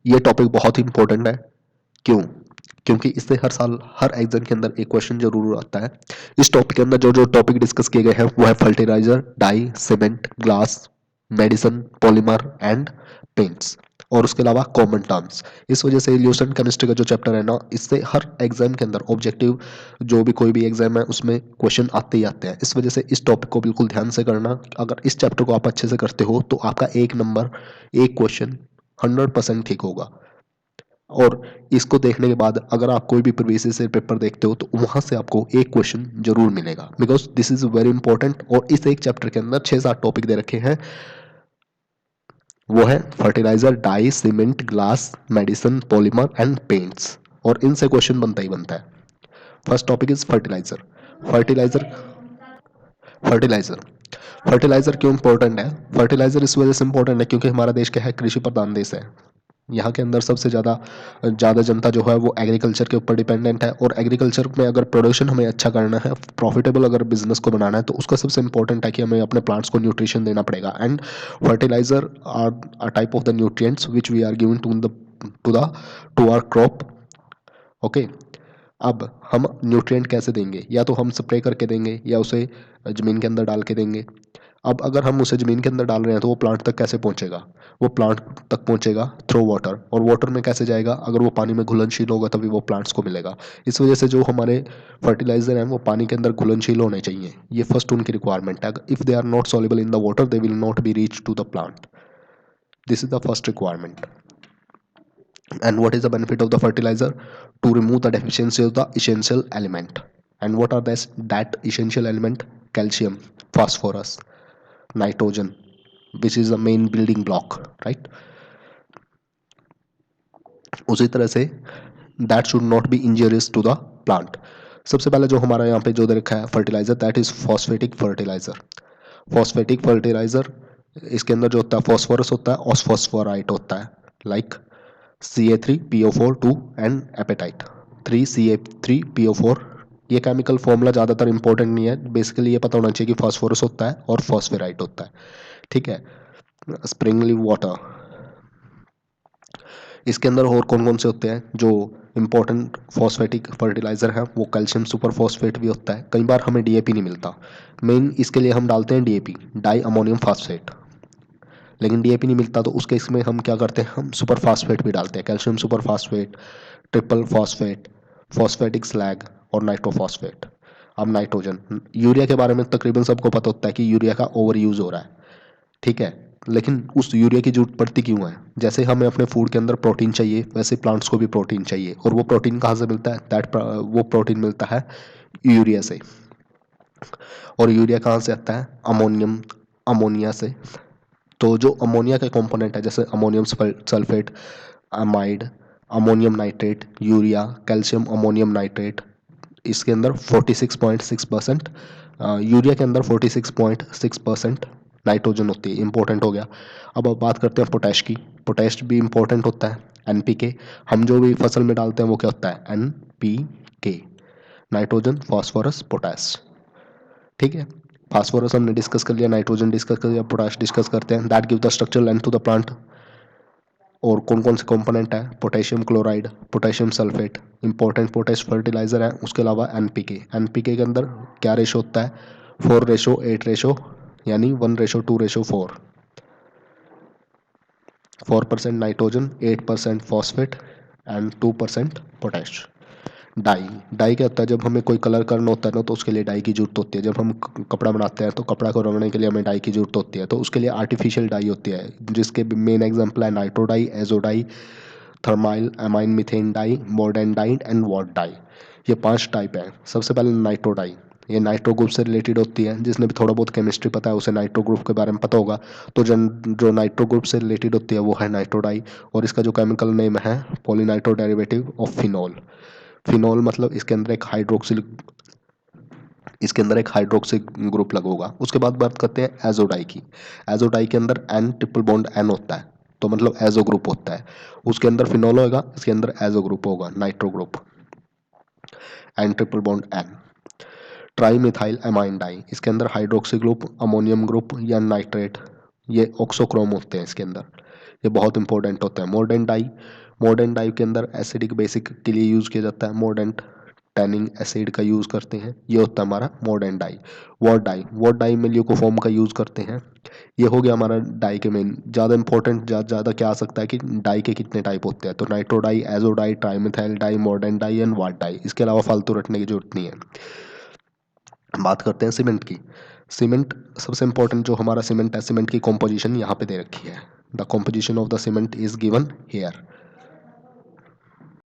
ये टॉपिक बहुत ही इंपॉर्टेंट है। क्यों? क्योंकि इससे हर साल हर एग्जाम के अंदर एक क्वेश्चन जरूर आता है। इस टॉपिक के अंदर जो जो टॉपिक डिस्कस किए गए हैं वो है fertiliser, dye, cement, glass, medicine, polymer and paints, और उसके अलावा कॉमन टर्म्स। इस वजह से इल्यूशन केमिस्ट्री का जो चैप्टर है ना, इससे हर एग्जाम के अंदर ऑब्जेक्टिव, जो भी कोई भी एग्जाम है उसमें क्वेश्चन आते ही आते हैं। इस वजह से इस टॉपिक को बिल्कुल ध्यान से करना। अगर इस चैप्टर को आप अच्छे से करते हो तो आपका एक नंबर, एक क्वेश्चन 100% ठीक होगा। और इसको देखने के बाद अगर आप कोई भी प्रीवियस ईयर पेपर देखते हो तो वहां से आपको एक क्वेश्चन जरूर मिलेगा, because this is very important. और इस एक चैप्टर के अंदर 6-7 टॉपिक दे रखे हैं। वो है fertiliser, dye, cement, glass, medicine, polymer and paints, और इनसे क्वेश्चन बनता ही बनता है। First topic is fertiliser. Fertiliser fertiliser fertiliser क्यों इंपॉर्टेंट है? फर्टिलाइजर इस वजह से इंपॉर्टेंट है क्योंकि हमारा देश क्या है, कृषि प्रधान देश है। यहाँ के अंदर सबसे ज़्यादा ज़्यादा जनता जो है वो एग्रीकल्चर के ऊपर डिपेंडेंट है, और एग्रीकल्चर में अगर प्रोडक्शन हमें अच्छा करना है, प्रॉफिटेबल अगर बिजनेस को बनाना है, तो उसका सबसे इंपॉर्टेंट है कि हमें अपने प्लांट्स को न्यूट्रिशन देना पड़ेगा। And fertiliser are a type of the nutrients which we are giving to our crop. Okay. अब हम न्यूट्रिएंट कैसे देंगे? या तो हम स्प्रे करके देंगे या उसे ज़मीन के अंदर डाल के देंगे। अब अगर हम उसे ज़मीन के अंदर डाल रहे हैं तो वो प्लांट तक कैसे पहुंचेगा? वो प्लांट तक पहुंचेगा थ्रू वाटर, और वाटर में कैसे जाएगा? अगर वो पानी में घुलनशील होगा तभी वो प्लांट्स को मिलेगा। इस वजह से जो हमारे फर्टिलाइजर हैं वो पानी के अंदर घुलनशील होने चाहिए। ये फर्स्ट उनकी रिक्वायरमेंट है। If they are not soluble in the water they will not be reach to the plant. This is the first requirement. And what is the benefit of the fertilizer? To remove the deficiency of the essential element. And what are that essential element? Calcium, phosphorus, nitrogen, which is the main building block, right? उसी तरह से that should not be injurious to the plant. सबसे पहले जो हमारा यहाँ पे जो दे रखा है fertiliser, that is phosphatic fertiliser. Phosphatic fertiliser, इसके अंदर जो होता है फॉस्फोरस होता है और फॉस्फोराइट होता है, like CA3PO4 2 and apatite 3CA3PO4। ये केमिकल फॉर्मूला ज़्यादातर इंपॉर्टेंट नहीं है, बेसिकली ये पता होना चाहिए कि फॉस्फोरस होता है और फॉस्फेराइट होता है। ठीक है। स्प्रिंगली वाटर, इसके अंदर और कौन कौन से होते हैं जो इंपॉर्टेंट फॉस्फेटिक फर्टिलाइजर है? वो कैल्शियम सुपर फॉस्फेट भी होता है। कई बार हमें DAP नहीं मिलता, मेन इसके लिए हम डालते हैं DAP, डाई अमोनियम फास्फेट। लेकिन DAP नहीं मिलता तो उस केस में हम क्या करते हैं, हम सुपर फास्फेट भी डालते हैं, calcium super phosphate, triple phosphate, phosphatic slag और नाइट्रोफॉस्फेट। अब नाइट्रोजन, यूरिया के बारे में तकरीबन सबको पता होता है कि यूरिया का ओवर यूज हो रहा है। ठीक है। लेकिन उस यूरिया की जरूरत पड़ती क्यों है? जैसे हमें अपने फूड के अंदर प्रोटीन चाहिए, वैसे प्लांट्स को भी प्रोटीन चाहिए, और वो प्रोटीन कहाँ से मिलता है? वो प्रोटीन मिलता है यूरिया से। और यूरिया कहाँ से आता है? अमोनिया से। तो जो अमोनिया के कंपोनेंट है, जैसे ammonium sulphate, amide, ammonium nitrate, urea, calcium ammonium nitrate, इसके अंदर 46.6%, यूरिया के अंदर 46.6% नाइट्रोजन होती है। इंपॉर्टेंट हो गया। अब बात करते हैं पोटैश की। पोटैश भी इंपॉर्टेंट होता है। NPK, हम जो भी फसल में डालते हैं वो क्या होता है? NPK, nitrogen, phosphorus, potash. ठीक है। फास्फोरस हमने डिस्कस कर लिया, नाइट्रोजन डिस्कस कर लिया, पोटाश डिस्कस करते हैं। That give the structural length to the plant. और कौन कौन से कंपोनेंट है? Potassium chloride, potassium sulphate, important potash fertiliser है। उसके अलावा NPK के अंदर क्या रेशो होता है? 4:8 रेशो, यानी 1:2:4। 4% nitrogen, 8% phosphate and 2% potash. Dye, dye क्या होता है? जब हमें कोई कलर करना होता है ना तो उसके लिए डाई की जरूरत होती है। जब हम कपड़ा बनाते हैं तो कपड़ा को रंगने के लिए हमें डाई की जरूरत होती है, तो उसके लिए आर्टिफिशियल डाई होती है, जिसके मेन एग्जांपल है नाइट्रो डाई, एजो डाई, थर्माइल एमाइन मीथेन डाई, मोर्डेनडाइन एंड वॉट डाई। ये 5 टाइप है। सबसे पहले नाइट्रो डाई, ये नाइट्रो ग्रुप से रिलेटेड होती है। जिसने भी थोड़ा बहुत केमिस्ट्री पता है उसे नाइट्रो ग्रुप के बारे में पता होगा। तो जो नाइट्रो ग्रुप से रिलेटेड होती है वो है नाइट्रो डाई, और इसका जो केमिकल नेम है पॉलीनाइट्रो डेरिवेटिव ऑफ फिनॉल। फिनॉल मतलब इसके अंदर एक हाइड्रोक्सी ग्रुप लगा होगा। उसके बाद बात करते हैं एजोडाई की। एजोडाई के अंदर N ट्रिपल बॉन्ड N होता है, तो मतलब एजो ग्रुप होता है। उसके अंदर फिनॉल होगा, इसके अंदर एजो ग्रुप होगा, nitro group, N triple bond N। Trimethyl amine dye, इसके अंदर हाइड्रोक्सी ग्रुप, अमोनियम ग्रुप या नाइट्रेट, ये ऑक्सोक्रोम होते हैं इसके अंदर। ये बहुत इंपॉर्टेंट होता है। मॉडर्न डाई के अंदर एसिडिक बेसिक के लिए यूज किया जाता है, मॉडर्न टैनिंग एसिड का यूज करते हैं, ये होता है हमारा मॉडर्न डाई। वॉट डाई में ल्यूकोफॉर्म का यूज करते हैं। ये हो गया हमारा डाई के मेन। ज़्यादा इंपॉर्टेंट ज़्यादा क्या आ सकता है कि डाई के कितने टाइप होते हैं, तो nitro dye, azo dye, trimethyl dye, मॉडर्न डाई एंड वाट डाई। इसके अलावा फालतू रटने की जरूरत नहीं है। बात करते हैं सीमेंट की। सीमेंट सबसे इंपॉर्टेंट जो हमारा सीमेंट है, सीमेंट की कॉम्पोजिशन यहाँ पे दे रखी है। The composition of the cement is given here.